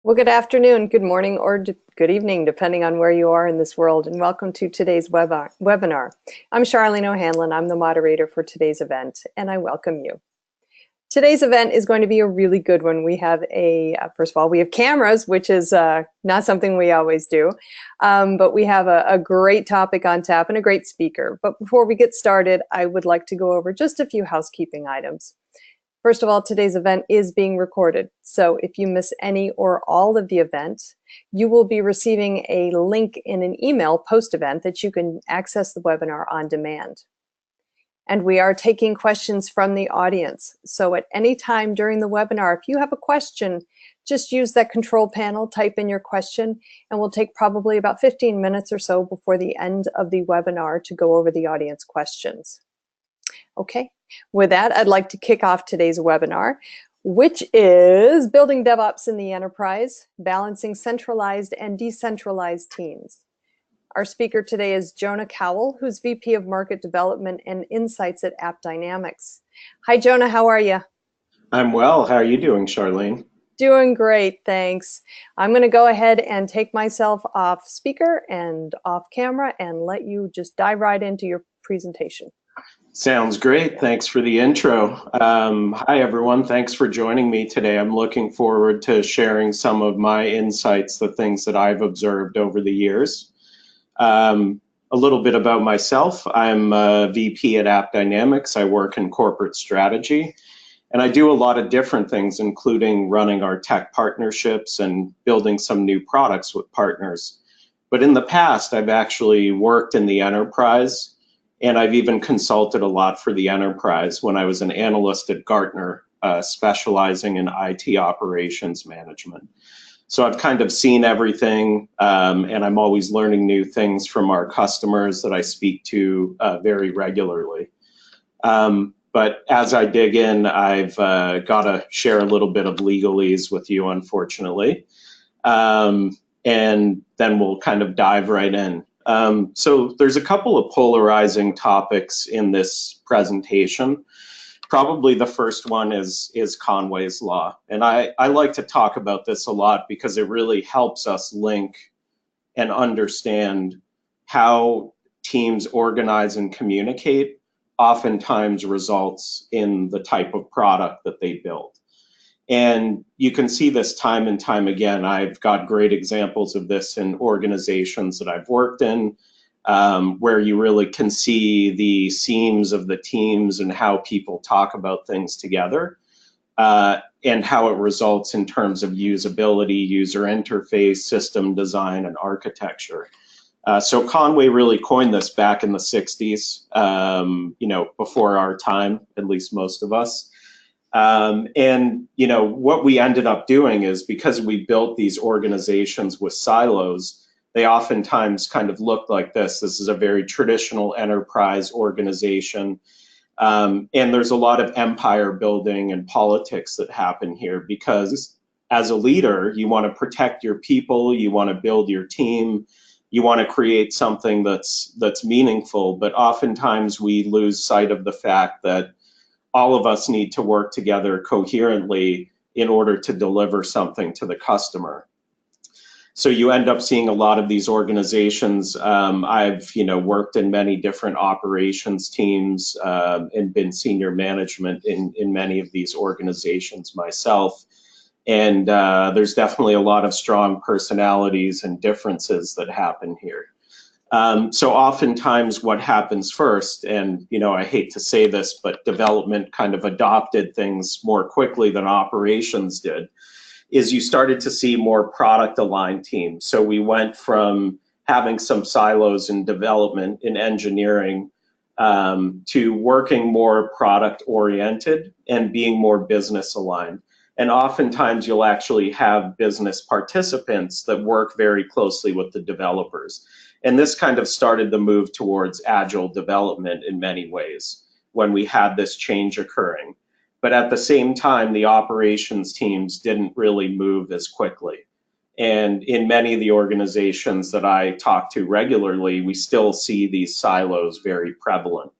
Well, good afternoon, good morning, or good evening, depending on where you are in this world, and welcome to today's webinar. I'm Charlene O'Hanlon. I'm the moderator for today's event, and I welcome you. Today's event is going to be a really good one. We have first of all, we have cameras, which is not something we always do, but we have a great topic on tap and a great speaker. But before we get started, I would like to go over just a few housekeeping items. First of all, today's event is being recorded, so if you miss any or all of the event, you will be receiving a link in an email post-event that you can access the webinar on demand. And we are taking questions from the audience, so at any time during the webinar, if you have a question, just use that control panel, type in your question, and we'll take probably about 15 minutes or so before the end of the webinar to go over the audience questions. Okay, with that, I'd like to kick off today's webinar, which is Building DevOps in the Enterprise, Balancing Centralized and Decentralized Teams. Our speaker today is Jonah Kowall, who's VP of Market Development and Insights at AppDynamics. Hi, Jonah, how are you? I'm well. How are you doing, Charlene? Doing great, thanks. I'm going to go ahead and take myself off speaker and off camera and let you just dive right into your presentation. Sounds great. Thanks for the intro. Hi, everyone. Thanks for joining me today. I'm looking forward to sharing some of my insights, the things that I've observed over the years. A little bit about myself. I'm a VP at AppDynamics. I work in corporate strategy, and I do a lot of different things, including running our tech partnerships and building some new products with partners. But in the past, I've actually worked in the enterprise, and I've even consulted a lot for the enterprise when I was an analyst at Gartner, specializing in IT operations management. So I've kind of seen everything, and I'm always learning new things from our customers that I speak to very regularly. But as I dig in, I've got to share a little bit of legalese with you, unfortunately. And then we'll kind of dive right in. So there's a couple of polarizing topics in this presentation. Probably the first one is Conway's Law. And I like to talk about this a lot because it really helps us link and understand how teams organize and communicate oftentimes results in the type of product that they build. And you can see this time and time again. I've got great examples of this in organizations that I've worked in, where you really can see the seams of the teams and how people talk about things together, and how it results in terms of usability, user interface, system design, and architecture. So Conway really coined this back in the 60s, before our time, at least most of us. And what we ended up doing is, because we built these organizations with silos, they oftentimes kind of look like this. This is a very traditional enterprise organization. And there's a lot of empire building and politics that happen here, because as a leader, you want to protect your people, you want to build your team, you want to create something that's meaningful, but oftentimes we lose sight of the fact that all of us need to work together coherently in order to deliver something to the customer. So you end up seeing a lot of these organizations. I've worked in many different operations teams and been senior management in many of these organizations myself. And there's definitely a lot of strong personalities and differences that happen here. So oftentimes what happens first, and I hate to say this, but development kind of adopted things more quickly than operations did, is you started to see more product aligned teams. So we went from having some silos in development, in engineering, to working more product oriented and being more business aligned. And oftentimes you'll actually have business participants that work very closely with the developers. And this kind of started the move towards agile development in many ways when we had this change occurring. But at the same time, the operations teams didn't really move as quickly. And in many of the organizations that I talk to regularly, we still see these silos very prevalent.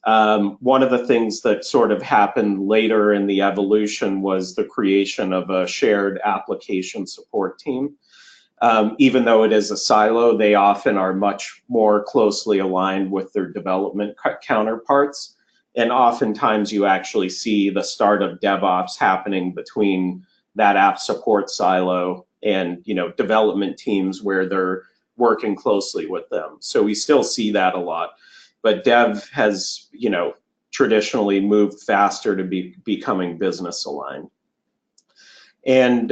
One of the things that sort of happened later in the evolution was the creation of a shared application support team. Even though it is a silo, they often are much more closely aligned with their development counterparts. And oftentimes you actually see the start of DevOps happening between that app support silo and, you know, development teams where they're working closely with them. So we still see that a lot. But Dev has, you know, traditionally moved faster to becoming business aligned. And,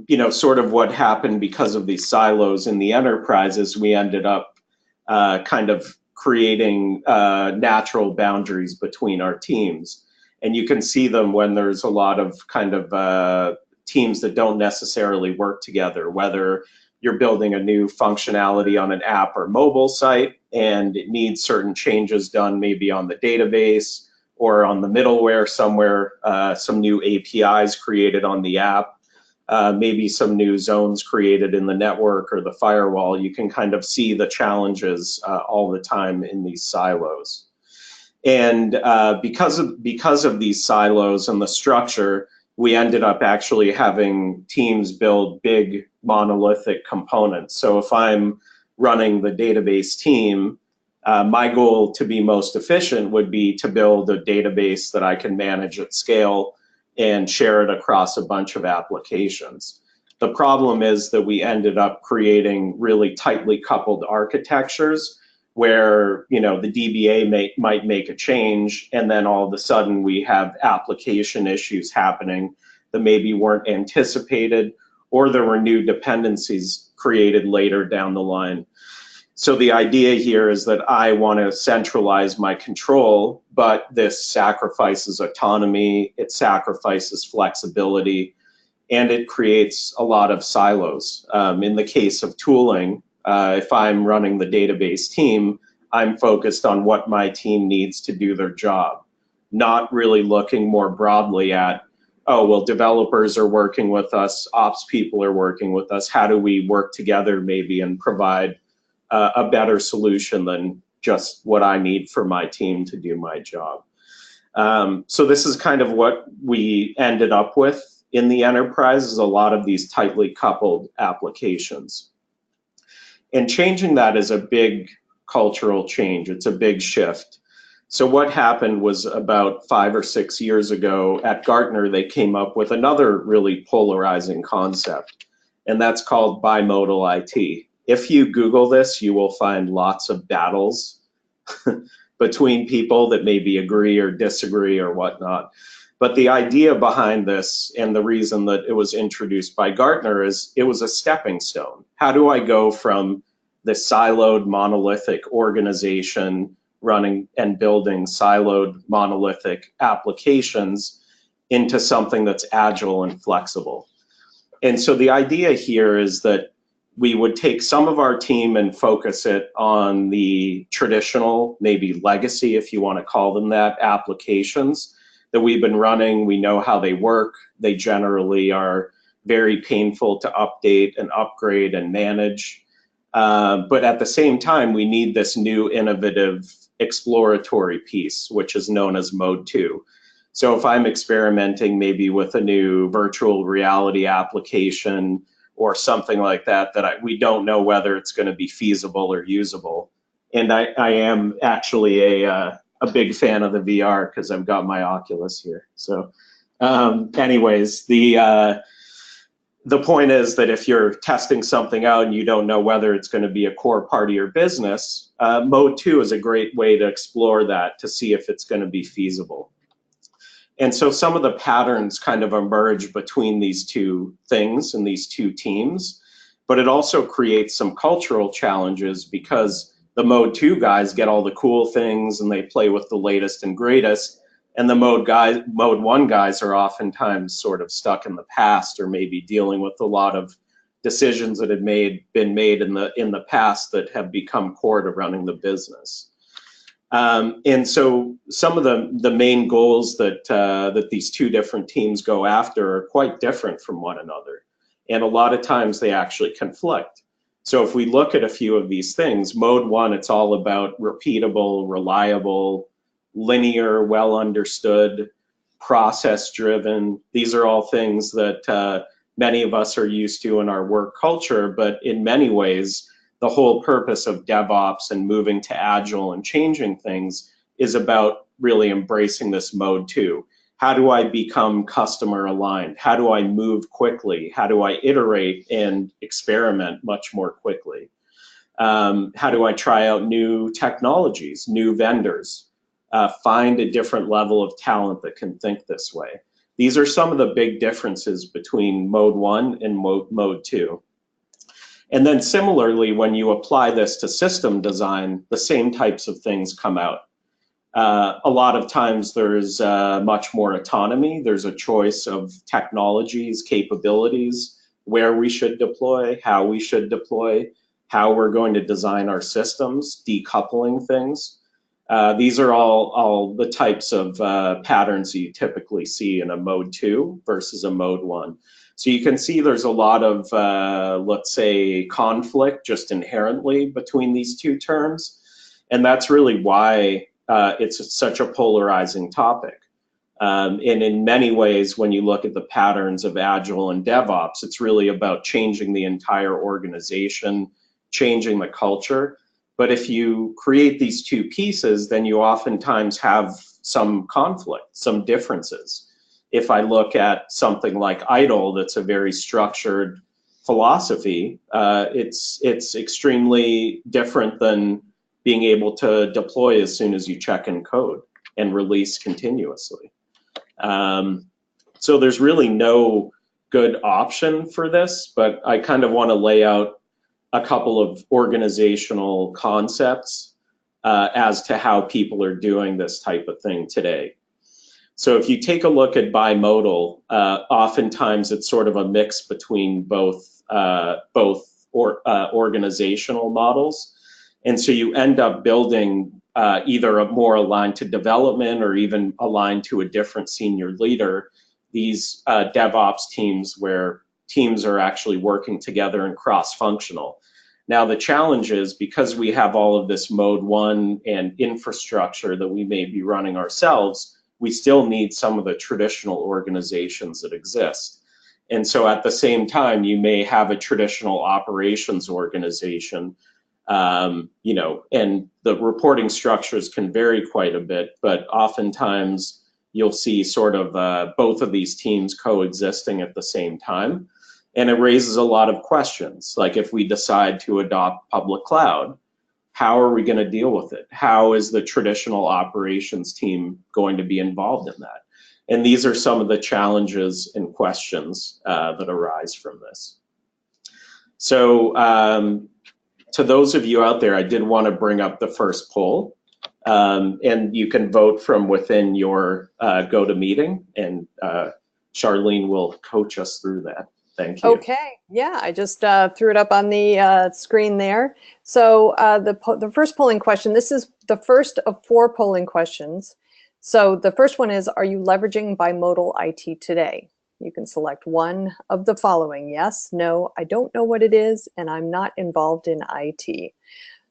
you know, sort of what happened because of these silos in the enterprise is we ended up kind of creating natural boundaries between our teams. And you can see them when there's a lot of kind of teams that don't necessarily work together, whether you're building a new functionality on an app or mobile site and it needs certain changes done maybe on the database or on the middleware somewhere, some new APIs created on the app, maybe some new zones created in the network or the firewall. You can kind of see the challenges all the time in these silos. And because of these silos and the structure, we ended up actually having teams build big monolithic components. So if I'm running the database team, my goal to be most efficient would be to build a database that I can manage at scale and share it across a bunch of applications. The problem is that we ended up creating really tightly coupled architectures where, you know, the DBA might make a change and then all of a sudden we have application issues happening that maybe weren't anticipated, or there were new dependencies created later down the line. So the idea here is that I want to centralize my control, but this sacrifices autonomy, it sacrifices flexibility, and it creates a lot of silos. In the case of tooling, if I'm running the database team, I'm focused on what my team needs to do their job, not really looking more broadly at, oh, well, developers are working with us, ops people are working with us, how do we work together maybe and provide a better solution than just what I need for my team to do my job. So this is kind of what we ended up with in the enterprise, is a lot of these tightly coupled applications. And changing that is a big cultural change. It's a big shift. So what happened was about 5 or 6 years ago at Gartner, they came up with another really polarizing concept, and that's called bimodal IT. If you Google this, you will find lots of battles between people that maybe agree or disagree or whatnot. But the idea behind this and the reason that it was introduced by Gartner is it was a stepping stone. How do I go from the siloed monolithic organization running and building siloed monolithic applications into something that's agile and flexible? And so the idea here is that we would take some of our team and focus it on the traditional, maybe legacy, if you want to call them that, applications that we've been running. We know how they work. They generally are very painful to update and upgrade and manage. But at the same time, we need this new innovative exploratory piece, which is known as Mode 2. So if I'm experimenting maybe with a new virtual reality application or something like that, we don't know whether it's going to be feasible or usable. And I am actually a big fan of the VR because I've got my Oculus here. So anyways, the point is that if you're testing something out and you don't know whether it's going to be a core part of your business, Mode 2 is a great way to explore that to see if it's going to be feasible. And so some of the patterns kind of emerge between these two things and these two teams, but it also creates some cultural challenges because the Mode 2 guys get all the cool things and they play with the latest and greatest, and the Mode 1 guys are oftentimes sort of stuck in the past or maybe dealing with a lot of decisions that had been made in the past that have become core to running the business. And so some of the main goals that these two different teams go after are quite different from one another. And a lot of times they actually conflict. So if we look at a few of these things, Mode 1, it's all about repeatable, reliable, linear, well understood, process driven. These are all things that many of us are used to in our work culture, but in many ways, the whole purpose of DevOps and moving to Agile and changing things is about really embracing this mode too. How do I become customer aligned? How do I move quickly? How do I iterate and experiment much more quickly? How do I try out new technologies, new vendors, find a different level of talent that can think this way? These are some of the big differences between mode 1 and mode 2. And then similarly, when you apply this to system design, the same types of things come out. A lot of times there's much more autonomy. There's a choice of technologies, capabilities, where we should deploy, how we should deploy, how we're going to design our systems, decoupling things. These are all the types of patterns you typically see in a mode 2 versus a mode 1. So you can see there's a lot of, let's say, conflict just inherently between these two terms. And that's really why it's such a polarizing topic. And in many ways, when you look at the patterns of Agile and DevOps, it's really about changing the entire organization, changing the culture. But if you create these two pieces, then you oftentimes have some conflict, some differences. If I look at something like IDLE, that's a very structured philosophy, it's extremely different than being able to deploy as soon as you check in code and release continuously. So there's really no good option for this, but I kind of want to lay out a couple of organizational concepts as to how people are doing this type of thing today. So if you take a look at bimodal, oftentimes it's sort of a mix between both organizational models. And so you end up building either a more aligned to development or even aligned to a different senior leader, these DevOps teams where teams are actually working together and cross-functional. Now the challenge is, because we have all of this mode 1 and infrastructure that we may be running ourselves, we still need some of the traditional organizations that exist. And so at the same time, you may have a traditional operations organization, you know, and the reporting structures can vary quite a bit, but oftentimes you'll see sort of both of these teams coexisting at the same time. And it raises a lot of questions, like if we decide to adopt public cloud, how are we going to deal with it? How is the traditional operations team going to be involved in that? And these are some of the challenges and questions that arise from this. So to those of you out there, I did want to bring up the first poll. And you can vote from within your GoToMeeting, and Charlene will coach us through that. Thank you. Okay, yeah, I just threw it up on the screen there. So the first polling question, this is the first of 4 polling questions. So the first one is, are you leveraging bimodal IT today? You can select one of the following: yes, no, I don't know what it is, and I'm not involved in IT.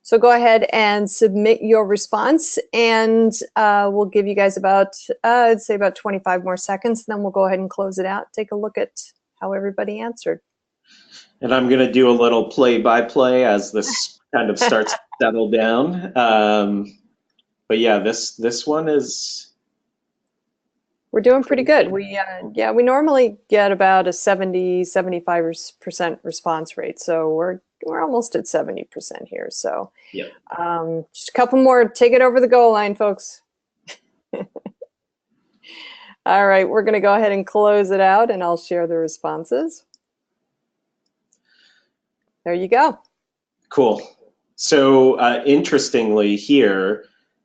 So go ahead and submit your response, and we'll give you guys about, I'd say about 25 more seconds, and then we'll go ahead and close it out. Take a look at how everybody answered. And I'm going to do a little play-by-play as this kind of starts to settle down. But yeah, this one is... We're doing pretty good. We normally get about a 70-75% response rate, so we're almost at 70% here. So yep. Just a couple more. Take it over the goal line, folks. All right, we're going to go ahead and close it out, and I'll share the responses. There you go. Cool. So interestingly here,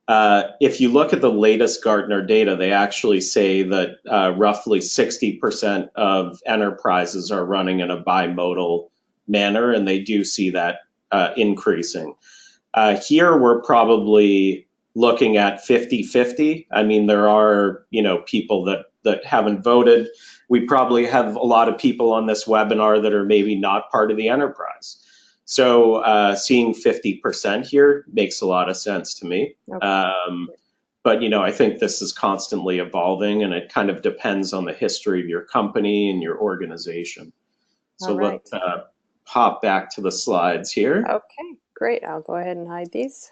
if you look at the latest Gartner data, they actually say that roughly 60% of enterprises are running in a bimodal manner, and they do see that increasing. Here we're probably looking at 50-50. I mean, there are, you know, people that haven't voted. We probably have a lot of people on this webinar that are maybe not part of the enterprise. So seeing 50% here makes a lot of sense to me. Okay. But I think this is constantly evolving, and it kind of depends on the history of your company and your organization. So All right. let's hop back to the slides here. Okay, great. I'll go ahead and hide these.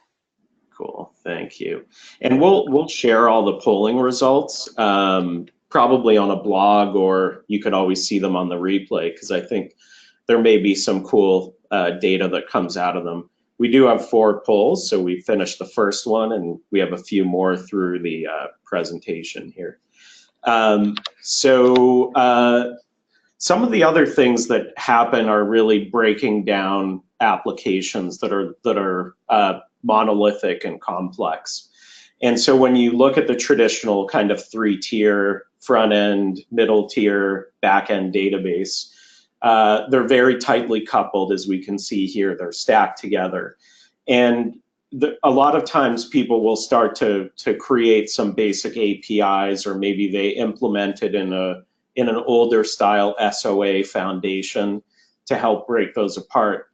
Cool, thank you. And we'll share all the polling results, probably on a blog, or you could always see them on the replay, because I think there may be some cool data that comes out of them. We do have 4 polls, so we finished the first one, and we have a few more through the presentation here. Some of the other things that happen are really breaking down applications that are monolithic and complex. And so when you look at the traditional kind of 3-tier front end, middle tier, back end database, they're very tightly coupled, as we can see here. They're stacked together. And a lot of times people will start to create some basic APIs, or maybe they implement it in an older style SOA foundation to help break those apart.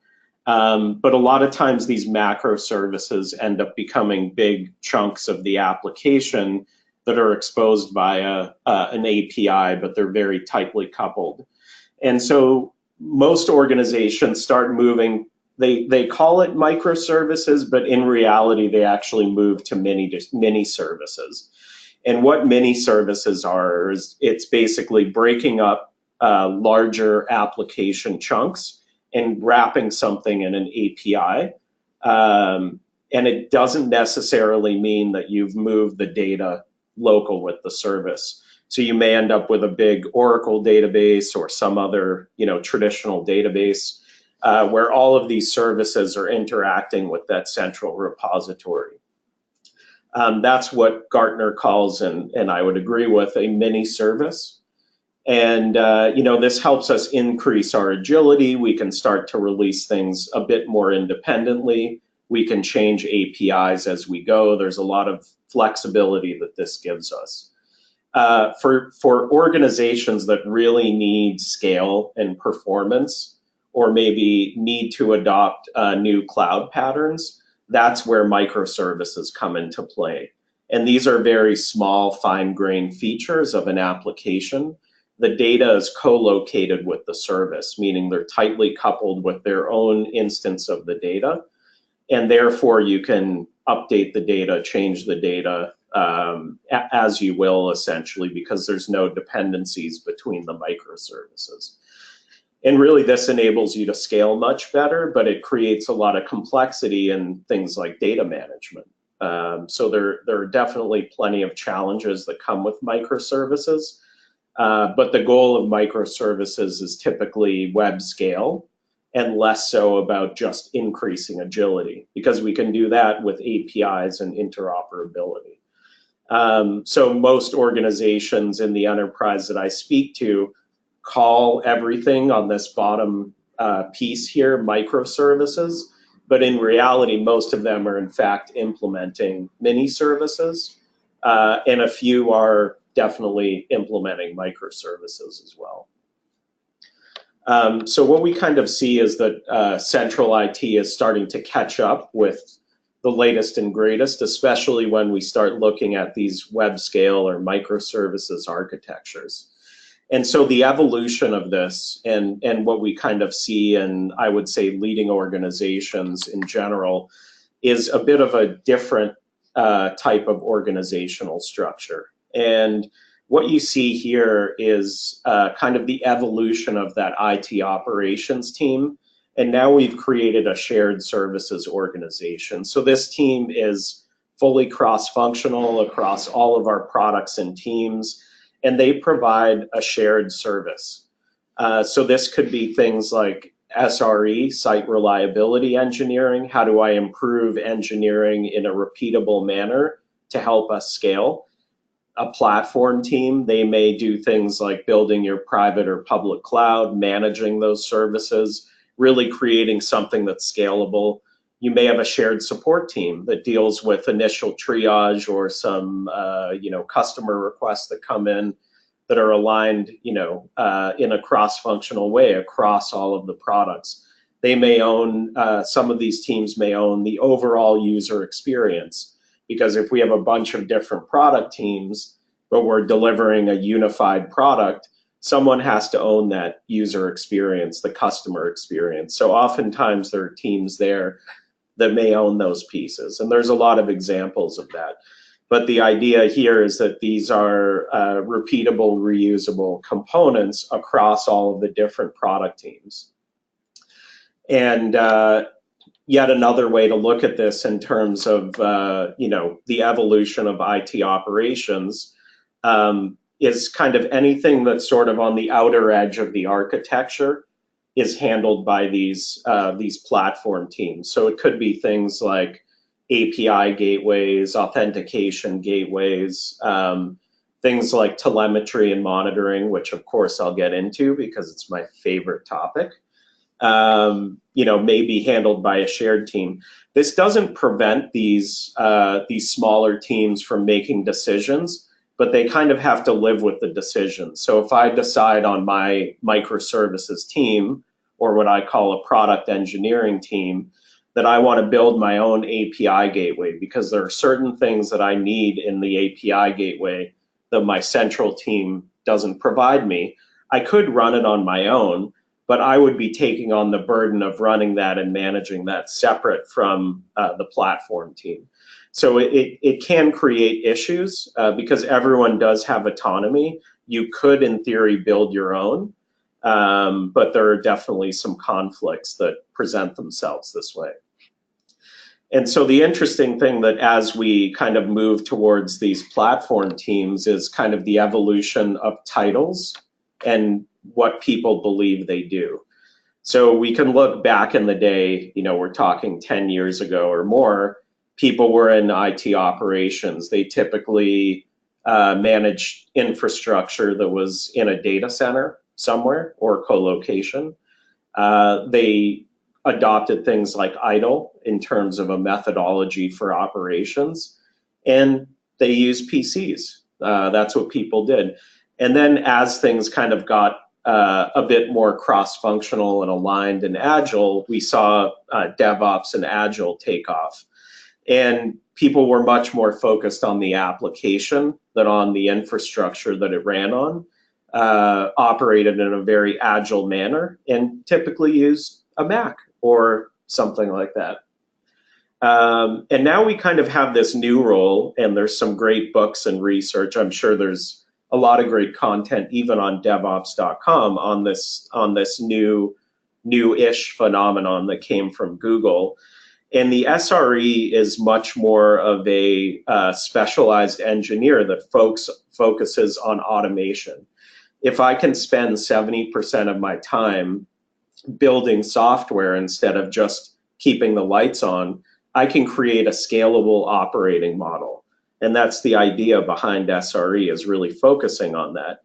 But a lot of times these macro services end up becoming big chunks of the application that are exposed by an API, but they're very tightly coupled. And so most organizations start moving, they call it microservices, but in reality, they actually move to mini services. And what mini services are is it's basically breaking up larger application chunks and wrapping something in an API. And it doesn't necessarily mean that you've moved the data local with the service. So you may end up with a big Oracle database or some other traditional database where all of these services are interacting with that central repository. That's what Gartner calls, and I would agree with, a mini service. And this helps us increase our agility. We can start to release things a bit more independently. We can change APIs as we go. There's a lot of flexibility that this gives us. For organizations that really need scale and performance, or maybe need to adopt new cloud patterns, that's where microservices come into play. And these are very small, fine-grained features of an application. The data is co-located with the service, meaning they're tightly coupled with their own instance of the data. And therefore, you can update the data, change the data as you will, essentially, because there's no dependencies between the microservices. And really, this enables you to scale much better, but it creates a lot of complexity in things like data management. So there are definitely plenty of challenges that come with microservices. But the goal of microservices is typically web scale, and less so about just increasing agility, because we can do that with APIs and interoperability. So most organizations in the enterprise that I speak to call everything on this bottom piece here microservices, but in reality, most of them are in fact implementing mini services, and a few are definitely implementing microservices as well. So what we kind of see is that central IT is starting to catch up with the latest and greatest, especially when we start looking at these web scale or microservices architectures. And so the evolution of this and what we kind of see in, I would say, leading organizations in general is a bit of a different type of organizational structure. And what you see here is kind of the evolution of that IT operations team. And now we've created a shared services organization. So this team is fully cross-functional across all of our products and teams, and they provide a shared service. So this could be things like SRE, site reliability engineering. How do I improve engineering in a repeatable manner to help us scale? A platform team, they may do things like building your private or public cloud, managing those services, really creating something that's scalable. You may have a shared support team that deals with initial triage or some customer requests that come in that are aligned in a cross-functional way across all of the products. They may own, some of these teams may own the overall user experience. because if we have a bunch of different product teams, but we're delivering a unified product, someone has to own that user experience, the customer experience. So oftentimes there are teams there that may own those pieces, and there's a lot of examples of that. But the idea here is that these are repeatable, reusable components across all of the different product teams. And yet another way to look at this in terms of the evolution of IT operations is kind of anything that's sort of on the outer edge of the architecture is handled by these platform teams. So it could be things like API gateways, authentication gateways, things like telemetry and monitoring, which of course I'll get into because it's my favorite topic. May be handled by a shared team. This doesn't prevent these smaller teams from making decisions, but they kind of have to live with the decision. So if I decide on my microservices team, or what I call a product engineering team, that I want to build my own API gateway because there are certain things that I need in the API gateway that my central team doesn't provide me, I could run it on my own, but I would be taking on the burden of running that and managing that separate from the platform team. So it can create issues because everyone does have autonomy. You could, in theory, build your own, but there are definitely some conflicts that present themselves this way. And so the interesting thing that as we kind of move towards these platform teams is kind of the evolution of titles and what people believe they do. So we can look back in the day, we're talking 10 years ago or more, people were in IT operations. They typically managed infrastructure that was in a data center somewhere or co-location. They adopted things like IDLE in terms of a methodology for operations, and they used PCs. That's what people did. And then as things kind of got a bit more cross-functional and aligned and agile, we saw DevOps and Agile take off. And people were much more focused on the application than on the infrastructure that it ran on, operated in a very agile manner, and typically used a Mac or something like that. And now we kind of have this new role, and there's some great books and research. I'm sure there's a lot of great content, even on DevOps.com, on this new-ish phenomenon that came from Google. And the SRE is much more of a specialized engineer that focuses on automation. If I can spend 70% of my time building software instead of just keeping the lights on, I can create a scalable operating model. And that's the idea behind SRE, is really focusing on that.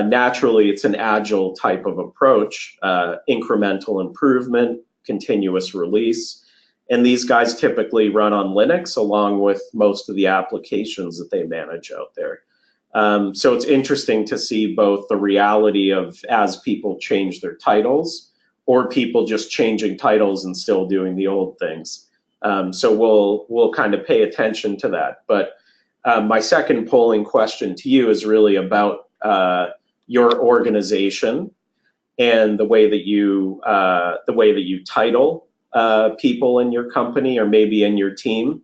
Naturally, it's an agile type of approach, incremental improvement, continuous release. And these guys typically run on Linux along with most of the applications that they manage out there. So it's interesting to see both the reality of as people change their titles or people just changing titles and still doing the old things. So we'll kind of pay attention to that. But my second polling question to you is really about your organization and the way that you title people in your company or maybe in your team.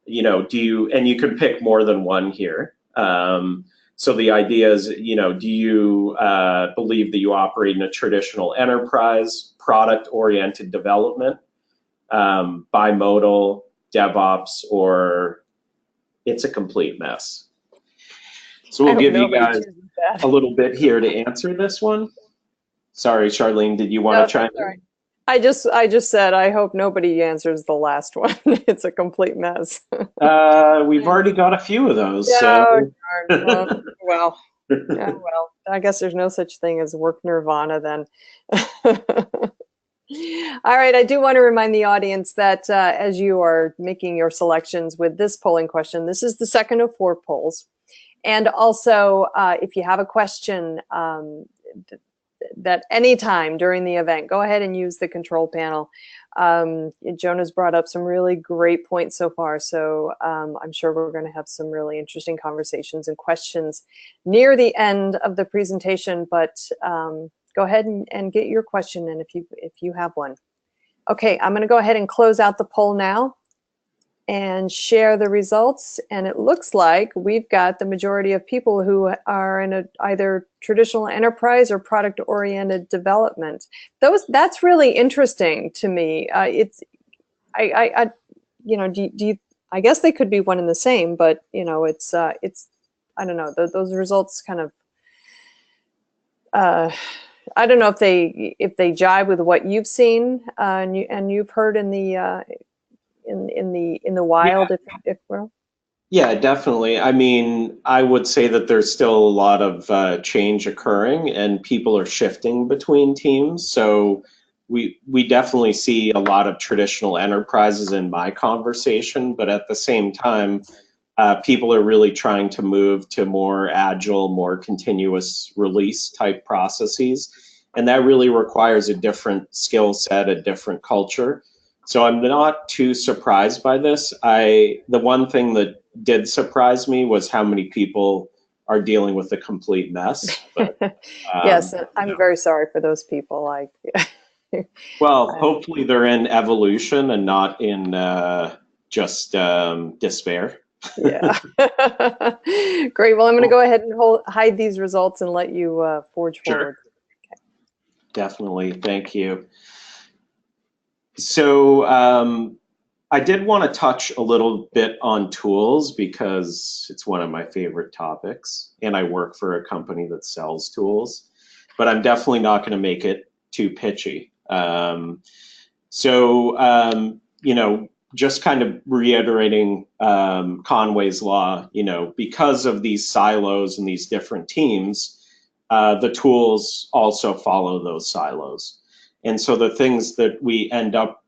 And you can pick more than one here. So the idea is, do you believe that you operate in a traditional enterprise, product-oriented development, bimodal, DevOps, or it's a complete mess? So we'll give you guys a little bit here to answer this one. Sorry, Charlene, did you want to try? Sorry. I just said, I hope nobody answers the last one. It's a complete mess. We've already got a few of those. Yeah, so. Well, I guess there's no such thing as work nirvana then. All right, I do want to remind the audience that as you are making your selections with this polling question, this is the second of 4 polls. And also, if you have a question, that anytime during the event, go ahead and use the control panel. Jonah's brought up some really great points so far, so I'm sure we're going to have some really interesting conversations and questions near the end of the presentation, but go ahead and get your question in if you have one. Okay, I'm going to go ahead and close out the poll now and share the results, and it looks like we've got the majority of people who are in either traditional enterprise or product-oriented development. That's really interesting to me. I guess they could be one and the same, but it's I don't know. Those results kind of I don't know if they jive with what you've seen and you've heard in the wild, if well. Yeah, definitely. I mean, I would say that there's still a lot of change occurring and people are shifting between teams. So we definitely see a lot of traditional enterprises in my conversation, but at the same time, people are really trying to move to more agile, more continuous release type processes. And that really requires a different skill set, a different culture. So I'm not too surprised by this. The one thing that did surprise me was how many people are dealing with a complete mess. But, yes, I'm very sorry for those people. Well, hopefully they're in evolution and not in just despair. Yeah. Great. Well, I'm going to go ahead and hide these results and let you forge forward. Okay. Definitely. Thank you. So I did want to touch a little bit on tools because it's one of my favorite topics, and I work for a company that sells tools, but I'm definitely not going to make it too pitchy. Just kind of reiterating Conway's law, because of these silos and these different teams, the tools also follow those silos. And so the things that we end up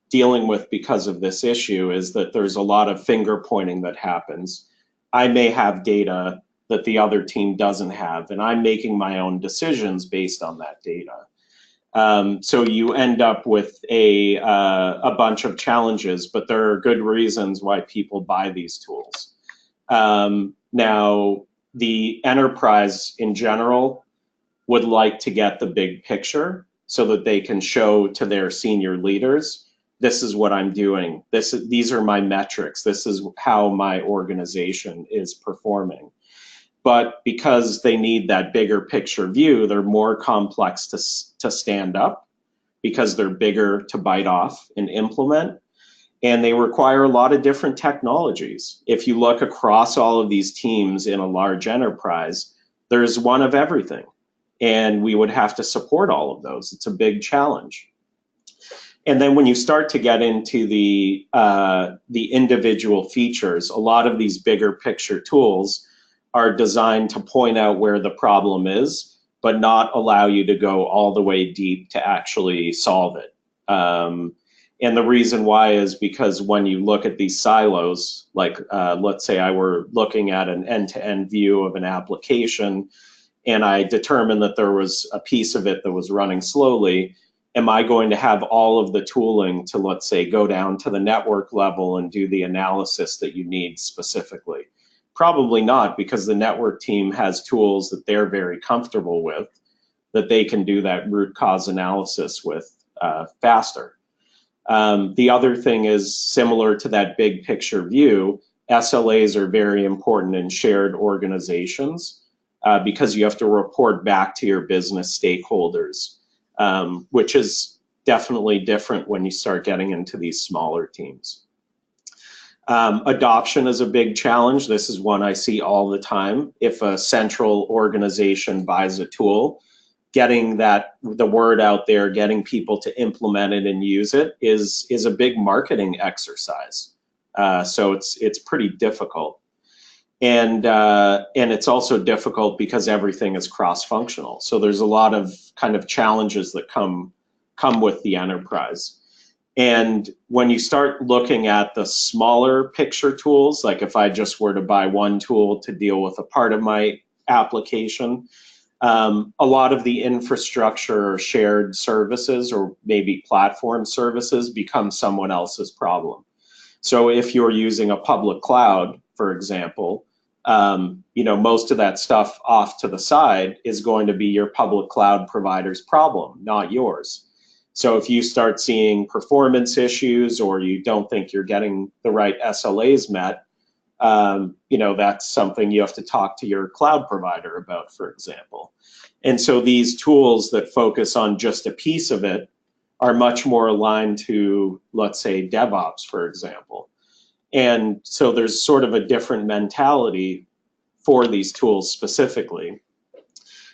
dealing with because of this issue is that there's a lot of finger pointing that happens. I may have data that the other team doesn't have, and I'm making my own decisions based on that data. So you end up with a bunch of challenges, but there are good reasons why people buy these tools. Now, the enterprise in general would like to get the big picture so that they can show to their senior leaders, this is what I'm doing. These are my metrics. This is how my organization is performing. But because they need that bigger picture view, they're more complex to stand up because they're bigger to bite off and implement. And they require a lot of different technologies. If you look across all of these teams in a large enterprise, there's one of everything. And we would have to support all of those. It's a big challenge. And then when you start to get into the individual features, a lot of these bigger picture tools are designed to point out where the problem is, but not allow you to go all the way deep to actually solve it. And the reason why is because when you look at these silos, like let's say I were looking at an end-to-end view of an application, and I determined that there was a piece of it that was running slowly, am I going to have all of the tooling to, let's say, go down to the network level and do the analysis that you need specifically? Probably not, because the network team has tools that they're very comfortable with, that they can do that root cause analysis with faster. The other thing is similar to that big picture view, SLAs are very important in shared organizations. Because you have to report back to your business stakeholders, which is definitely different when you start getting into these smaller teams. Adoption is a big challenge. This is one I see all the time. If a central organization buys a tool, getting the word out there, getting people to implement it and use it is a big marketing exercise. So it's pretty difficult. And it's also difficult because everything is cross-functional. So there's a lot of kind of challenges that come with the enterprise. And when you start looking at the smaller picture tools, like if I just were to buy one tool to deal with a part of my application, A lot of the infrastructure or shared services or maybe platform services become someone else's problem. So if you're using a public cloud, for example, most of that stuff off to the side is going to be your public cloud provider's problem, not yours. So if you start seeing performance issues or you don't think you're getting the right SLAs met, that's something you have to talk to your cloud provider about, for example. And so these tools that focus on just a piece of it are much more aligned to, let's say, DevOps, for example. And so there's sort of a different mentality for these tools specifically.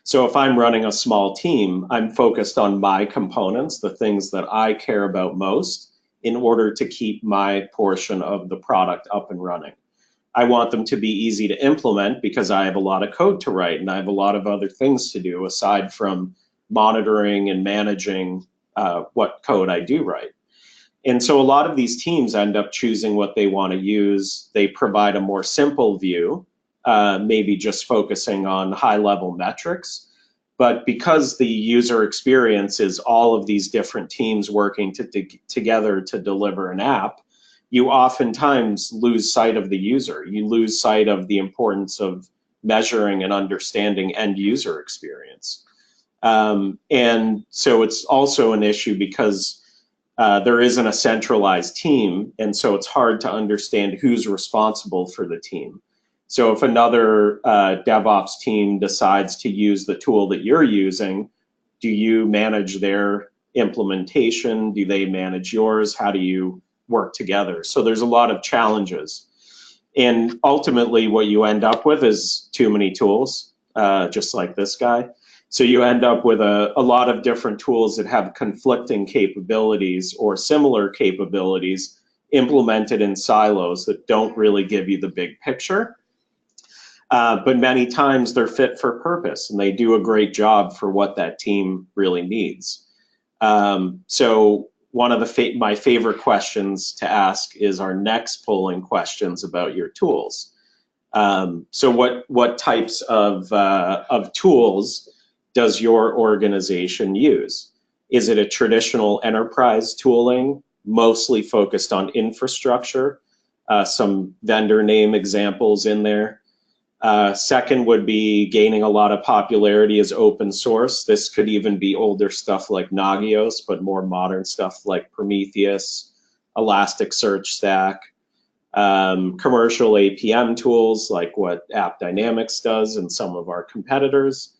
So if I'm running a small team, I'm focused on my components, the things that I care about most, in order to keep my portion of the product up and running. I want them to be easy to implement because I have a lot of code to write and I have a lot of other things to do aside from monitoring and managing what code I do write. And so a lot of these teams end up choosing what they want to use. They provide a more simple view, maybe just focusing on high-level metrics. But because the user experience is all of these different teams working together to deliver an app, you oftentimes lose sight of the user. You lose sight of the importance of measuring and understanding end user experience. And so it's also an issue because there isn't a centralized team, and so it's hard to understand who's responsible for the team. So if another DevOps team decides to use the tool that you're using, do you manage their implementation? Do they manage yours? How do you work together? So there's a lot of challenges. And ultimately what you end up with is too many tools, just like this guy. So you end up with a lot of different tools that have conflicting capabilities or similar capabilities implemented in silos that don't really give you the big picture. But many times they're fit for purpose and they do a great job for what that team really needs. So one of my favorite questions to ask is our next polling questions about your tools. So what types of tools does your organization use? Is it a traditional enterprise tooling, mostly focused on infrastructure? Some vendor name examples in there. Second would be gaining a lot of popularity as open source. This could even be older stuff like Nagios, but more modern stuff like Prometheus, Elasticsearch Stack, commercial APM tools like what AppDynamics does and some of our competitors,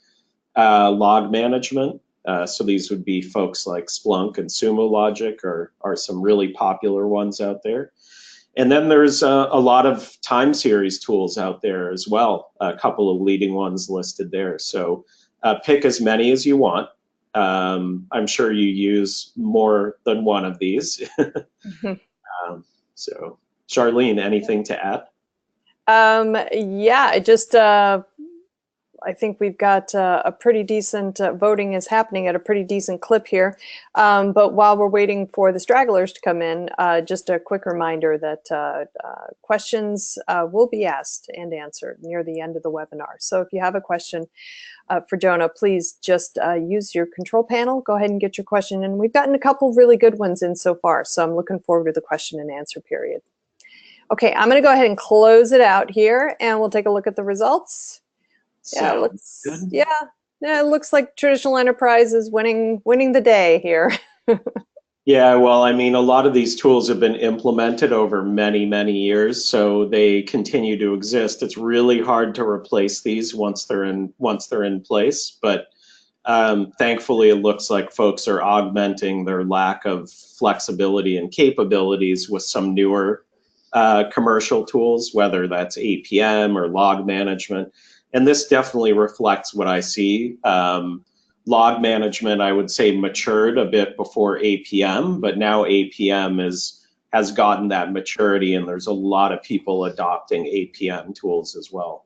log management. So these would be folks like Splunk and Sumo Logic are some really popular ones out there. And then there's a lot of time series tools out there as well, a couple of leading ones listed there. So pick as many as you want. I'm sure you use more than one of these. So Charlene, anything to add? Yeah, I think we've got a pretty decent, voting is happening at a pretty decent clip here. But while we're waiting for the stragglers to come in, just a quick reminder that questions will be asked and answered near the end of the webinar. So if you have a question for Jonah, please just use your control panel. Go ahead and get your question in. We've gotten a couple really good ones in so far, so I'm looking forward to the question and answer period. Okay, I'm going to go ahead and close it out here, and we'll take a look at the results. Yeah, it looks like traditional enterprise is winning the day here. Yeah, well, I mean, a lot of these tools have been implemented over many, many years, so they continue to exist. It's really hard to replace these once they're in place, but thankfully, it looks like folks are augmenting their lack of flexibility and capabilities with some newer commercial tools, whether that's APM or log management. And this definitely reflects what I see. Log management, I would say, matured a bit before APM, but now APM has gotten that maturity, and there's a lot of people adopting APM tools as well.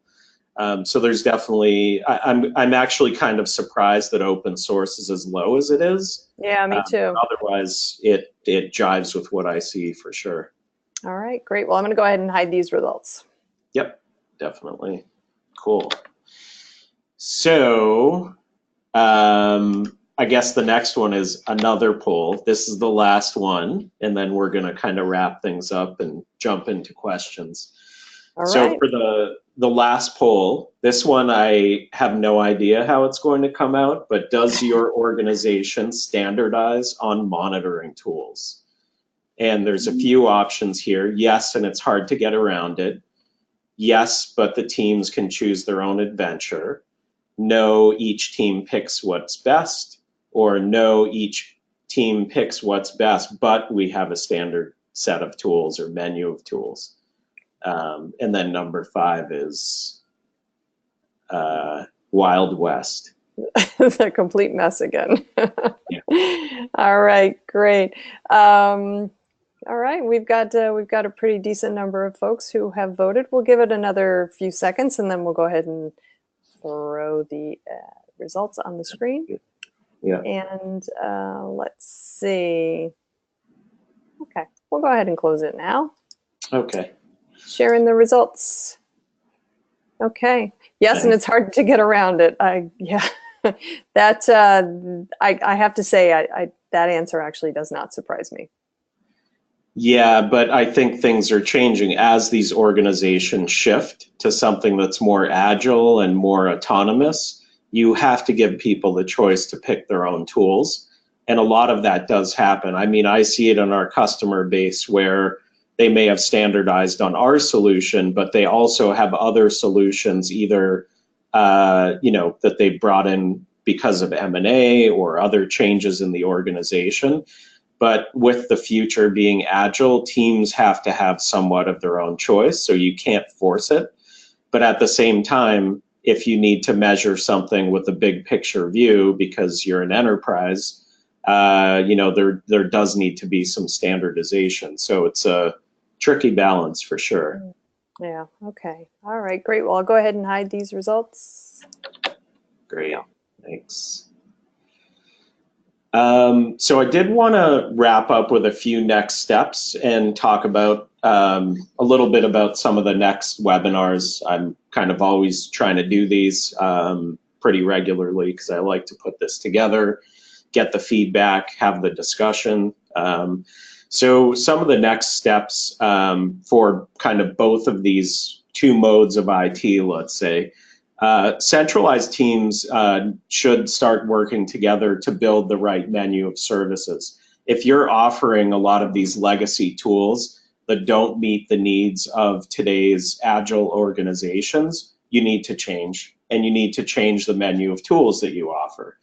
So there's definitely, I'm actually kind of surprised that open source is as low as it is. Yeah, me too. Otherwise, it jives with what I see for sure. All right, great. Well, I'm going to go ahead and hide these results. Yep, definitely. Cool. So I guess the next one is another poll. This is the last one, and then we're going to kind of wrap things up and jump into questions. All So right. for the last poll, this one I have no idea how it's going to come out, but does your organization standardize on monitoring tools? And there's a few options here. Yes, and it's hard to get around it. Yes, but the teams can choose their own adventure. No, each team picks what's best. Or no, each team picks what's best, but we have a standard set of tools or menu of tools. And then number 5 is Wild West. It's a complete mess again. Yeah. All right, great. All right, we've got a pretty decent number of folks who have voted. We'll give it another few seconds, and then we'll go ahead and throw the results on the screen. Yeah. And let's see. Okay, we'll go ahead and close it now. Okay. Sharing the results. Okay. Yes, and it's hard to get around it. Yeah, that I have to say, that answer actually does not surprise me. Yeah, but I think things are changing as these organizations shift to something that's more agile and more autonomous. You have to give people the choice to pick their own tools. And a lot of that does happen. I mean, I see it in our customer base where they may have standardized on our solution, but they also have other solutions, either that they brought in because of M&A or other changes in the organization. But with the future being agile, teams have to have somewhat of their own choice, so you can't force it. But at the same time, if you need to measure something with a big picture view because you're an enterprise, there does need to be some standardization. So it's a tricky balance for sure. Yeah, okay. All right, great. Well, I'll go ahead and hide these results. Great, thanks. So I did want to wrap up with a few next steps and talk about a little bit about some of the next webinars. I'm kind of always trying to do these pretty regularly because I like to put this together, get the feedback, have the discussion. So some of the next steps for kind of both of these two modes of IT, let's say, centralized teams should start working together to build the right menu of services. If you're offering a lot of these legacy tools that don't meet the needs of today's agile organizations, you need to change, and you need to change the menu of tools that you offer.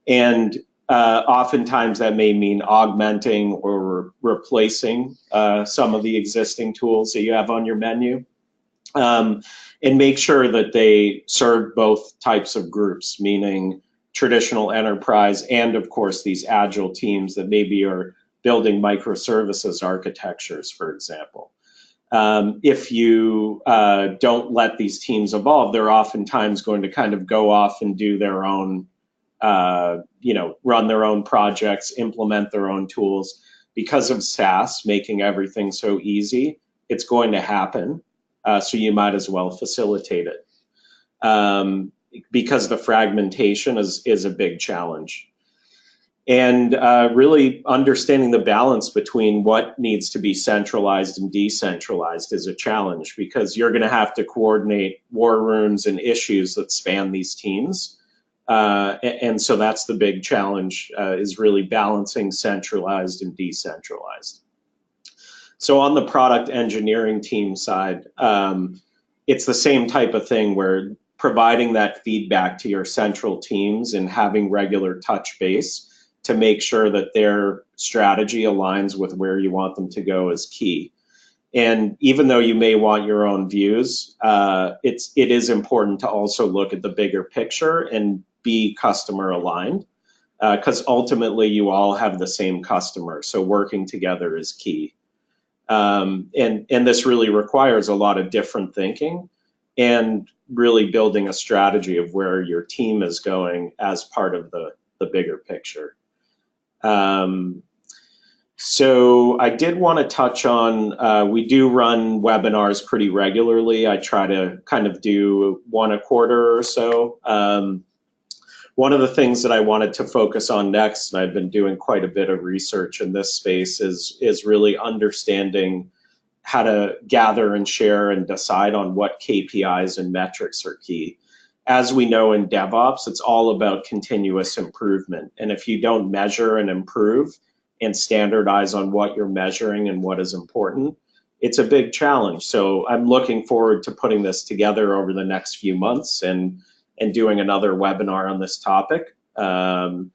And oftentimes that may mean augmenting or replacing some of the existing tools that you have on your menu. And make sure that they serve both types of groups, meaning traditional enterprise and, of course, these agile teams that maybe are building microservices architectures, for example. If you don't let these teams evolve, they're oftentimes going to kind of go off and do their own, run their own projects, implement their own tools. Because of SaaS making everything so easy, it's going to happen. So you might as well facilitate it because the fragmentation is a big challenge. And really understanding the balance between what needs to be centralized and decentralized is a challenge because you're going to have to coordinate war rooms and issues that span these teams. And so that's the big challenge, is really balancing centralized and decentralized. So on the product engineering team side, it's the same type of thing where providing that feedback to your central teams and having regular touch base to make sure that their strategy aligns with where you want them to go is key. And even though you may want your own views, it is important to also look at the bigger picture and be customer aligned, because ultimately you all have the same customer. So working together is key. And this really requires a lot of different thinking and really building a strategy of where your team is going as part of the bigger picture. So I did want to touch on, we do run webinars pretty regularly. I try to kind of do one a quarter or so. One of the things that I wanted to focus on next, and I've been doing quite a bit of research in this space, is really understanding how to gather and share and decide on what KPIs and metrics are key. As we know in DevOps, it's all about continuous improvement. And if you don't measure and improve and standardize on what you're measuring and what is important, it's a big challenge. So I'm looking forward to putting this together over the next few months and doing another webinar on this topic. And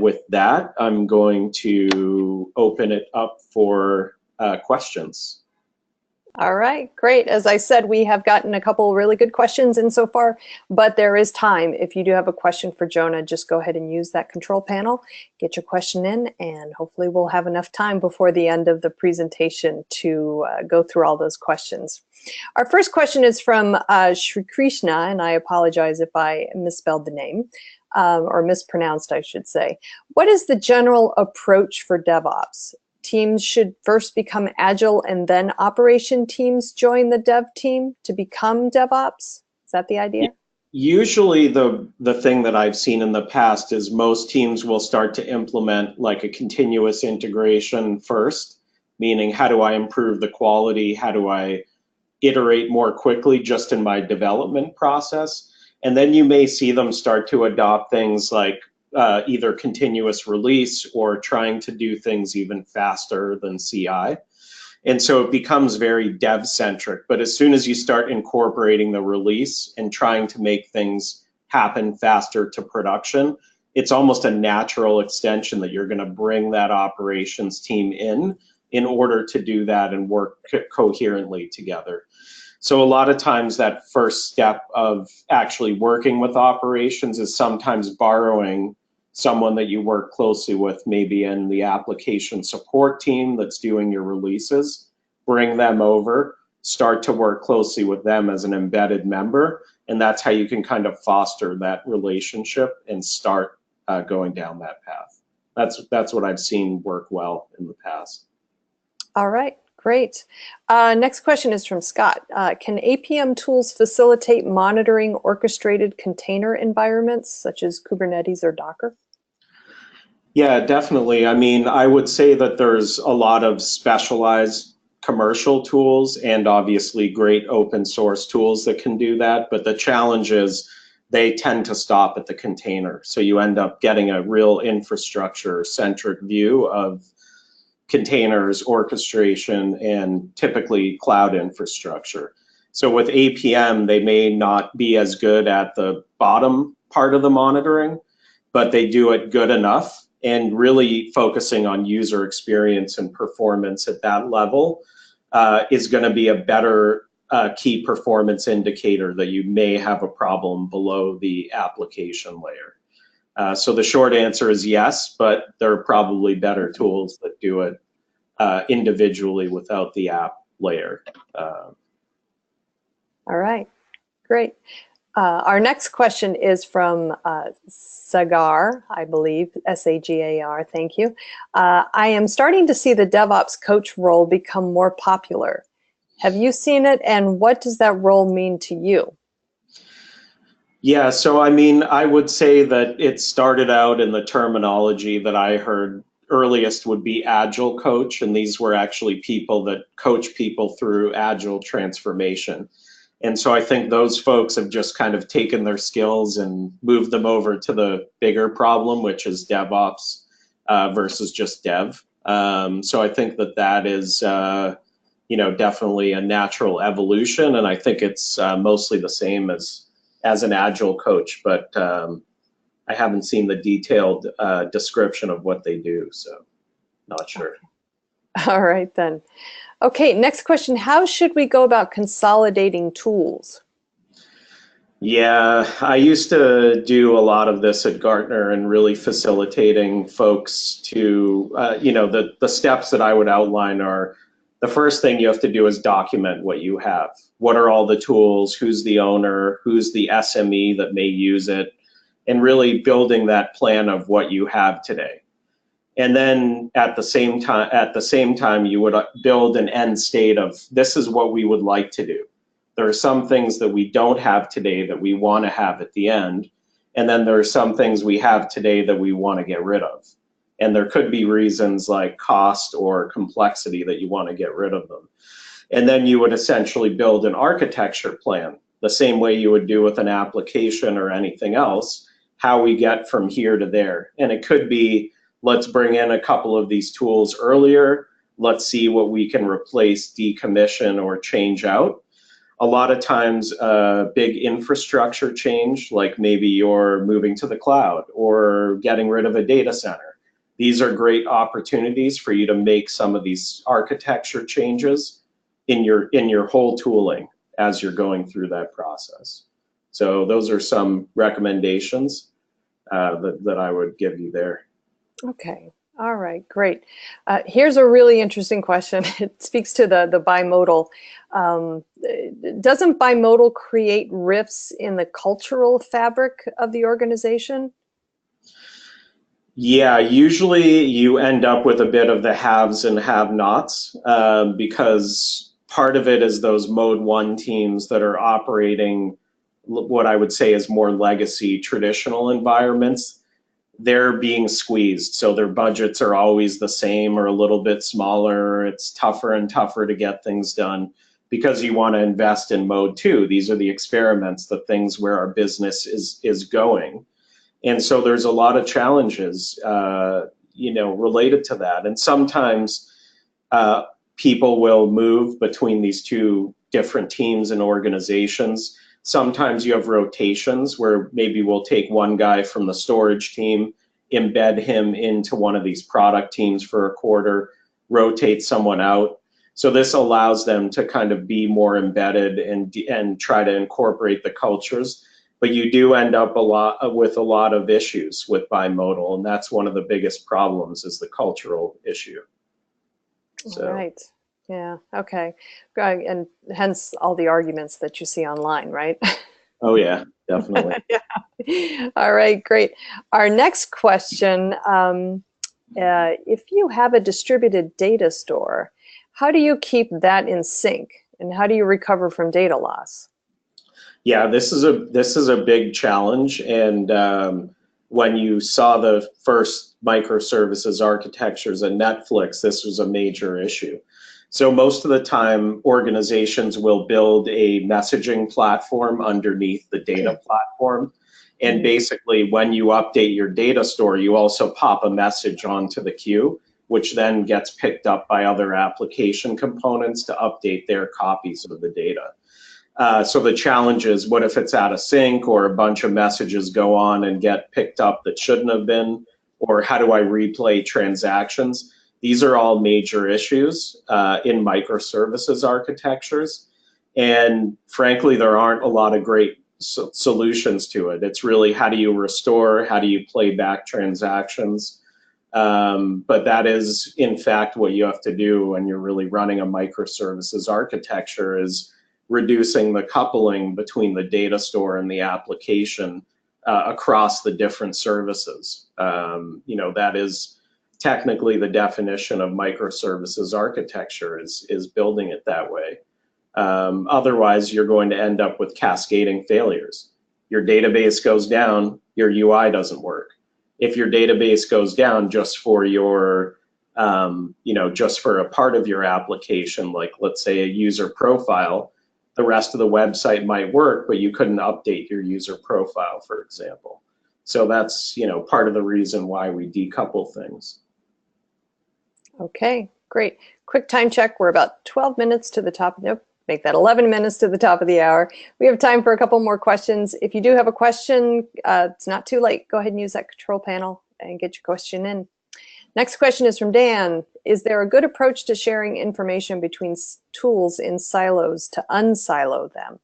with that, I'm going to open it up for questions. All right, great. As I said, we have gotten a couple really good questions in so far, but there is time. If you do have a question for Jonah, just go ahead and use that control panel, get your question in, and hopefully we'll have enough time before the end of the presentation to go through all those questions. Our first question is from Shri Krishna, and I apologize if I misspelled the name, or mispronounced, I should say. What is the general approach for DevOps? Teams should first become agile and then operation teams join the dev team to become DevOps? Is that the idea? Usually the thing that I've seen in the past is most teams will start to implement like a continuous integration first, meaning how do I improve the quality? How do I iterate more quickly just in my development process? And then you may see them start to adopt things like either continuous release or trying to do things even faster than CI. And so it becomes very dev-centric. But as soon as you start incorporating the release and trying to make things happen faster to production, it's almost a natural extension that you're going to bring that operations team in order to do that and work coherently together. So a lot of times that first step of actually working with operations is sometimes borrowing someone that you work closely with, maybe in the application support team that's doing your releases, bring them over, start to work closely with them as an embedded member, and that's how you can kind of foster that relationship and start going down that path. That's what I've seen work well in the past. All right, great. Next question is from Scott. Can APM tools facilitate monitoring orchestrated container environments such as Kubernetes or Docker? Yeah, definitely. I mean, I would say that there's a lot of specialized commercial tools and obviously great open source tools that can do that. But the challenge is they tend to stop at the container. So you end up getting a real infrastructure centric view of containers, orchestration, and typically cloud infrastructure. So with APM, they may not be as good at the bottom part of the monitoring, but they do it good enough, and really focusing on user experience and performance at that level is going to be a better key performance indicator that you may have a problem below the application layer. So the short answer is yes, but there are probably better tools that do it individually without the app layer. All right, great. Our next question is from Sagar, I believe, S-A-G-A-R, thank you. I am starting to see the DevOps coach role become more popular. Have you seen it, and what does that role mean to you? Yeah, so I mean, I would say that it started out in the terminology that I heard earliest would be agile coach, and these were actually people that coach people through agile transformation. And so I think those folks have just kind of taken their skills and moved them over to the bigger problem, which is DevOps versus just dev. So I think that that is, you know, definitely a natural evolution, and I think it's mostly the same as an agile coach, but I haven't seen the detailed description of what they do, so not sure. All right then. Okay, next question. How should we go about consolidating tools? Yeah, I used to do a lot of this at Gartner and really facilitating folks to, you know, the steps that I would outline are, the first thing you have to do is document what you have. What are all the tools? Who's the owner? Who's the SME that may use it? And really building that plan of what you have today. And then at the same time, you would build an end state of, this is what we would like to do. There are some things that we don't have today that we want to have at the end. And then there are some things we have today that we want to get rid of. And there could be reasons like cost or complexity that you want to get rid of them. And then you would essentially build an architecture plan, the same way you would do with an application or anything else, how we get from here to there. And it could be, let's bring in a couple of these tools earlier. Let's see what we can replace, decommission, or change out. A lot of times, big infrastructure change, like maybe you're moving to the cloud or getting rid of a data center. These are great opportunities for you to make some of these architecture changes in your whole tooling as you're going through that process. So those are some recommendations that I would give you there. Okay. All right, great. Here's a really interesting question. It speaks to the bimodal. Doesn't bimodal create rifts in the cultural fabric of the organization? Yeah, usually you end up with a bit of the haves and have-nots because part of it is those mode 1 teams that are operating what I would say is more legacy traditional environments. They're being squeezed, so their budgets are always the same or a little bit smaller. It's tougher and tougher to get things done because you want to invest in mode 2. These are the experiments, the things where our business is going. And so there's a lot of challenges, related to that. And sometimes people will move between these two different teams and organizations. Sometimes you have rotations where maybe we'll take one guy from the storage team, embed him into one of these product teams for a quarter, rotate someone out. So this allows them to kind of be more embedded and try to incorporate the cultures. But you do end up with a lot of issues with bimodal, and that's one of the biggest problems is the cultural issue. So. All right. Yeah, okay. And hence all the arguments that you see online, right? Oh yeah, definitely. Yeah. All right, great. Our next question, if you have a distributed data store, how do you keep that in sync? And how do you recover from data loss? Yeah, this is a big challenge. And when you saw the first microservices architectures at Netflix, this was a major issue. So most of the time, organizations will build a messaging platform underneath the data platform. And basically, when you update your data store, you also pop a message onto the queue, which then gets picked up by other application components to update their copies of the data. So the challenge is, what if it's out of sync or a bunch of messages go on and get picked up that shouldn't have been? Or how do I replay transactions? These are all major issues in microservices architectures. And frankly, there aren't a lot of great solutions to it. It's really, how do you restore? How do you play back transactions? But that is, in fact, what you have to do when you're really running a microservices architecture, is reducing the coupling between the data store and the application across the different services. That is technically the definition of microservices architecture, is building it that way. Otherwise, you're going to end up with cascading failures. Your database goes down, your UI doesn't work. If your database goes down just for your, just for a part of your application, like let's say a user profile, the rest of the website might work, but you couldn't update your user profile, for example. So that's, part of the reason why we decouple things. Okay, great. Quick time check. We're about 12 minutes to the top. Nope, make that 11 minutes to the top of the hour. We have time for a couple more questions. If you do have a question, it's not too late. Go ahead and use that control panel and get your question in. Next question is from Dan. Is there a good approach to sharing information between tools in silos to unsilo them?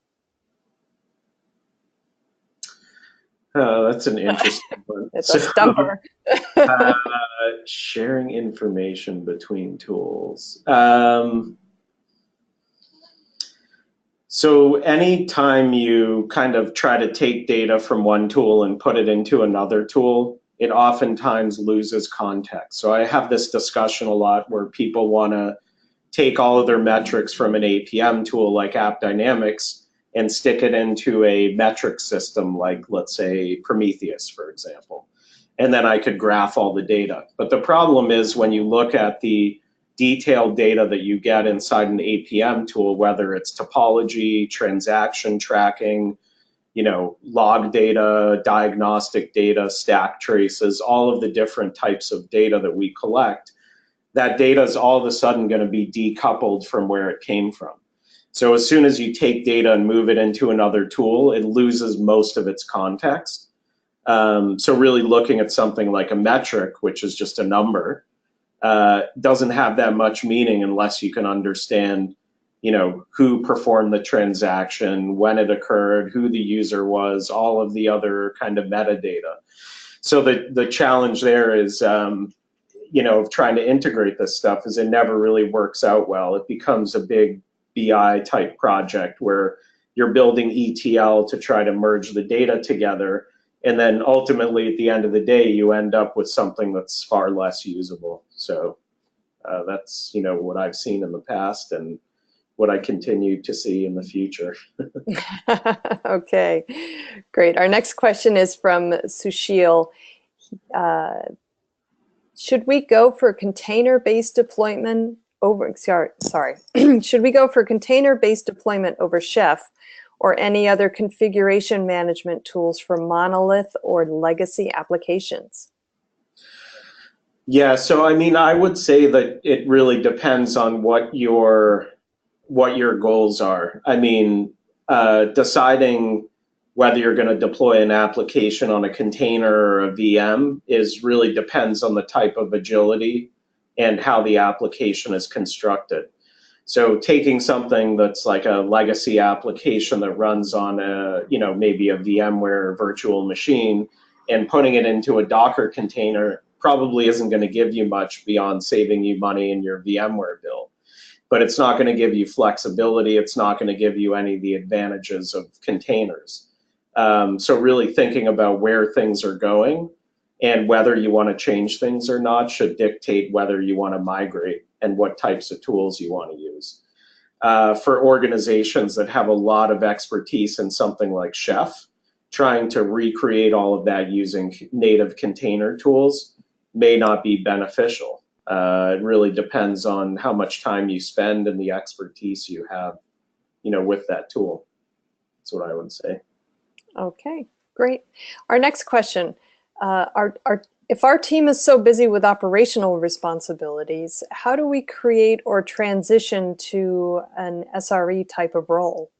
That's an interesting one. It's a stumper. Sharing information between tools. So anytime you kind of try to take data from one tool and put it into another tool, it oftentimes loses context. So I have this discussion a lot where people want to take all of their metrics from an APM tool like AppDynamics and stick it into a metric system like, let's say, Prometheus, for example. And then I could graph all the data. But the problem is when you look at the detailed data that you get inside an APM tool, whether it's topology, transaction tracking, log data, diagnostic data, stack traces, all of the different types of data that we collect, that data is all of a sudden going to be decoupled from where it came from. So as soon as you take data and move it into another tool, it loses most of its context. So really looking at something like a metric, which is just a number, doesn't have that much meaning unless you can understand, who performed the transaction, when it occurred, who the user was, all of the other kind of metadata. So the challenge there is, trying to integrate this stuff is it never really works out well. It becomes a big BI type project where you're building ETL to try to merge the data together. And then ultimately, at the end of the day, you end up with something that's far less usable. So that's, what I've seen in the past and what I continue to see in the future. Okay, great. Our next question is from Sushil. Should we go for container-based deployment over, should we go for container-based deployment over Chef or any other configuration management tools for monolith or legacy applications? Yeah, so I would say that it really depends on what your goals are. Deciding whether you're going to deploy an application on a container or a VM really depends on the type of agility and how the application is constructed. So taking something that's like a legacy application that runs on maybe a VMware virtual machine and putting it into a Docker container probably isn't going to give you much beyond saving you money in your VMware bill. But it's not going to give you flexibility. It's not going to give you any of the advantages of containers. So really thinking about where things are going and whether you want to change things or not should dictate whether you want to migrate and what types of tools you want to use. For organizations that have a lot of expertise in something like Chef, trying to recreate all of that using native container tools may not be beneficial. It really depends on how much time you spend and the expertise you have, with that tool. That's what I would say. Okay, great. Our next question, if our team is so busy with operational responsibilities, how do we create or transition to an SRE type of role?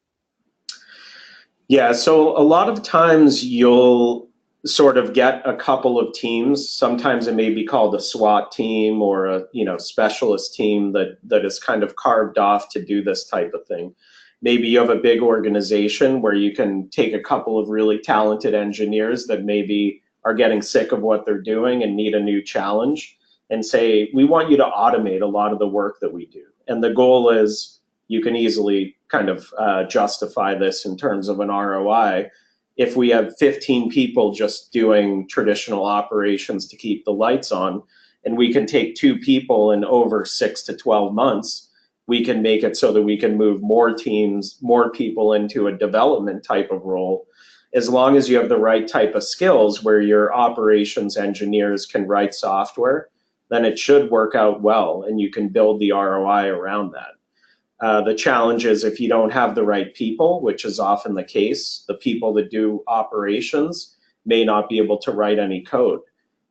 Yeah, so a lot of times you'll sort of get a couple of teams. Sometimes it may be called a SWAT team or a specialist team that is kind of carved off to do this type of thing. Maybe you have a big organization where you can take a couple of really talented engineers that maybe are getting sick of what they're doing and need a new challenge and say, we want you to automate a lot of the work that we do. And the goal is you can easily kind of justify this in terms of an ROI. If we have 15 people just doing traditional operations to keep the lights on, and we can take 2 people in over 6 to 12 months, we can make it so that we can move more teams, more people into a development type of role. As long as you have the right type of skills where your operations engineers can write software, then it should work out well and you can build the ROI around that. The challenge is if you don't have the right people, which is often the case, the people that do operations may not be able to write any code.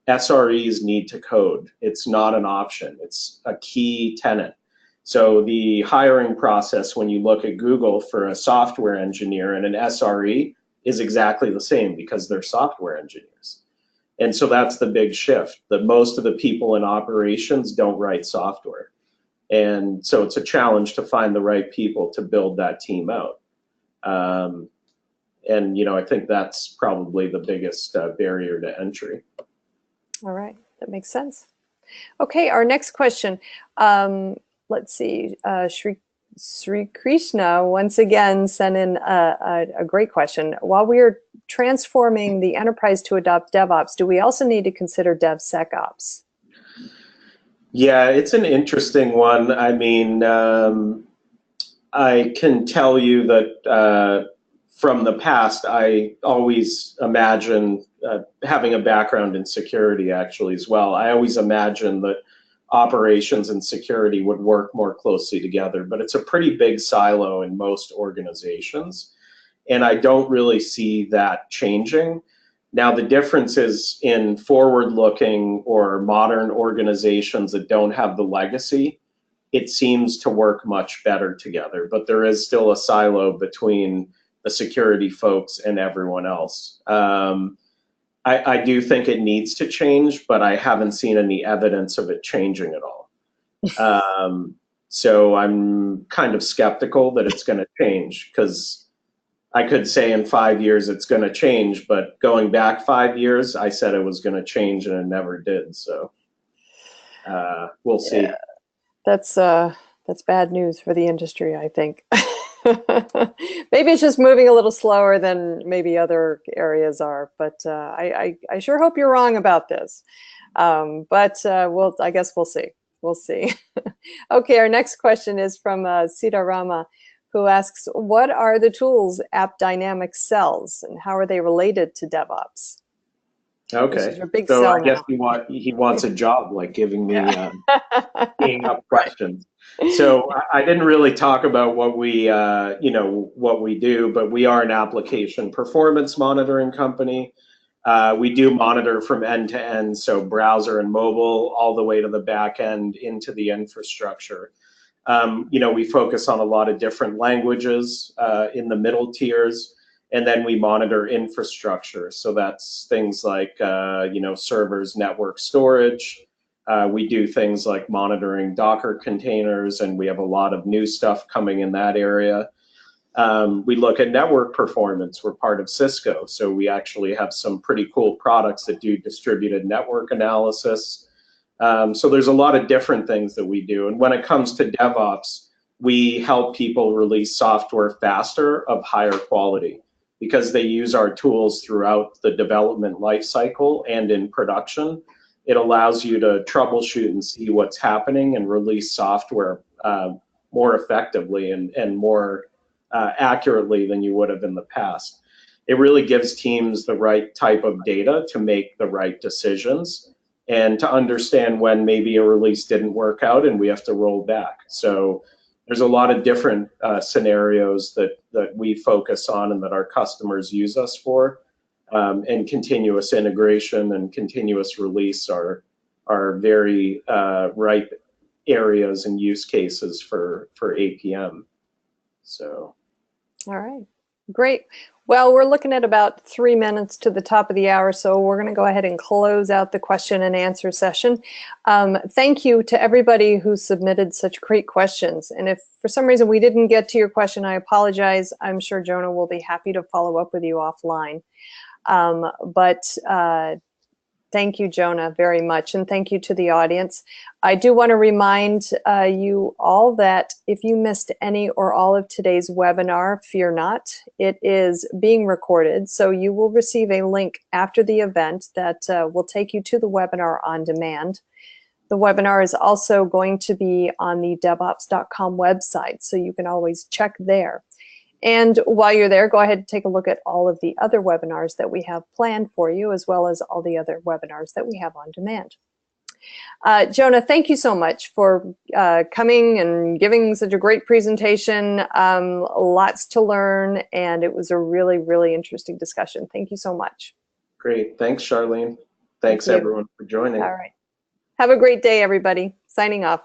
SREs need to code. It's not an option. It's a key tenet. So the hiring process, when you look at Google for a software engineer and an SRE, is exactly the same because they're software engineers. And so that's the big shift, that most of the people in operations don't write software. And so it's a challenge to find the right people to build that team out. And I think that's probably the biggest barrier to entry. All right, that makes sense. Okay, our next question. Let's see, Sri Krishna once again sent in a great question. While we are transforming the enterprise to adopt DevOps, do we also need to consider DevSecOps? Yeah, it's an interesting one. I mean, I can tell you that from the past, I always imagine having a background in security actually as well. I always imagined that operations and security would work more closely together, but it's a pretty big silo in most organizations, and I don't really see that changing. Now, the difference is in forward-looking or modern organizations that don't have the legacy, it seems to work much better together, but there is still a silo between the security folks and everyone else. I do think it needs to change, but I haven't seen any evidence of it changing at all. So I'm kind of skeptical that it's going to change, because I could say in 5 years it's going to change, but going back 5 years, I said it was going to change and it never did. So we'll see. Yeah, that's bad news for the industry, I think. Maybe it's just moving a little slower than maybe other areas are, but I sure hope you're wrong about this. I guess we'll see. We'll see. Okay, our next question is from Sitarama, who asks, what are the tools AppDynamics sells, and how are they related to DevOps? Okay, big so sell I guess now. he wants a job, like giving me teeing up questions. So I didn't really talk about what we what we do, but we are an application performance monitoring company. We do monitor from end to end, so browser and mobile, all the way to the back end into the infrastructure. We focus on a lot of different languages in the middle tiers, and then we monitor infrastructure. So that's things like servers, network storage. We do things like monitoring Docker containers, and we have a lot of new stuff coming in that area. We look at network performance. We're part of Cisco, so we actually have some pretty cool products that do distributed network analysis. So there's a lot of different things that we do. And when it comes to DevOps, we help people release software faster of higher quality, because they use our tools throughout the development lifecycle and in production. It allows you to troubleshoot and see what's happening and release software more effectively and more accurately than you would have in the past. It really gives teams the right type of data to make the right decisions and to understand when maybe a release didn't work out and we have to roll back. So there's a lot of different scenarios that we focus on and that our customers use us for. And continuous integration and continuous release are very ripe areas and use cases for APM. So. All right, great. Well, we're looking at about 3 minutes to the top of the hour, so we're going to go ahead and close out the question and answer session. Thank you to everybody who submitted such great questions. And if for some reason we didn't get to your question, I apologize. I'm sure Jonah will be happy to follow up with you offline. Thank you, Jonah, very much, and thank you to the audience. I do want to remind you all that if you missed any or all of today's webinar, fear not. It is being recorded, so you will receive a link after the event that will take you to the webinar on demand. The webinar is also going to be on the devops.com website, so you can always check there. And while you're there, go ahead and take a look at all of the other webinars that we have planned for you, as well as all the other webinars that we have on demand. Jonah, thank you so much for coming and giving such a great presentation. Lots to learn, and it was a really, really interesting discussion. Thank you so much. Great. Thanks, Charlene. Thanks, everyone, for joining. All right. Have a great day, everybody. Signing off.